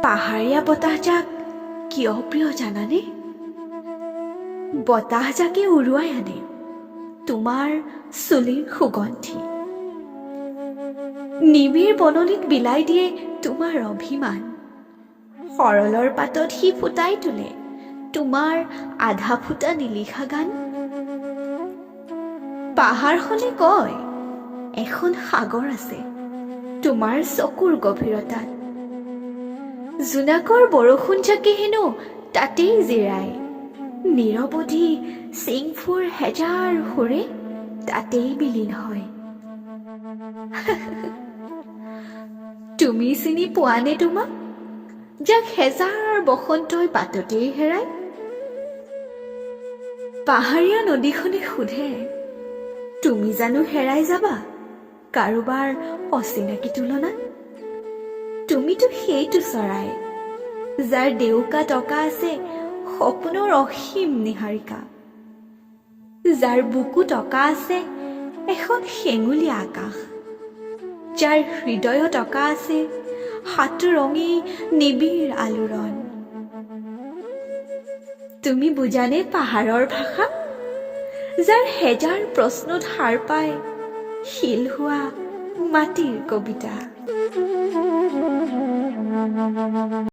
পাহাৰীয়া বতাহজাক কিয় প্ৰিয় জানানে? বতাহজাকে উৰুৱাই আনে তোমাৰ চুলিৰ সুগন্ধি, নিবিড় বননিত বিলাই দিয়ে তোমাৰ অভিমান, সৰলৰ পাতত সি ফুটাই তোলে তোমাৰ আধা ফুটা নিলিখা গান। পাহাৰখনে কয় এখন সাগৰ আছে তোমাৰ চকুৰ গভীৰতাত, জোনাকৰ বৰষুণ জাকে হেনো তাতেই জিৰায়, নিৰৱধি চিংফুৰ হেজাৰ সুৰে তাতেই বিলীন হয়। তুমি চিনি পোৱানে তোমাক, যাক হেজাৰ বসন্তই বাটতেই হেৰায়? পাহাৰীয়া নদীখনে সোধে, তুমি জানো হেৰাই যাবা কাৰোবাৰ অচিনাকি তুলনাত? তুমিতো সেইটো চৰাই যাৰ ডেউকা টকা আছে সপোনৰ অসীম নিহাৰিকা, যাৰ বুকু টকা আছে এখন সেঙুলীয়া আকাশ, যাৰ হৃদয় টকা আছে সাতৰঙী নিবিড় আলোড়ন। তুমি বুজানে পাহাৰৰ ভাষা, যাৰ হেজাৰ প্ৰশ্নত সাৰ পায় শিল হোৱা মাটিৰ কবিতা।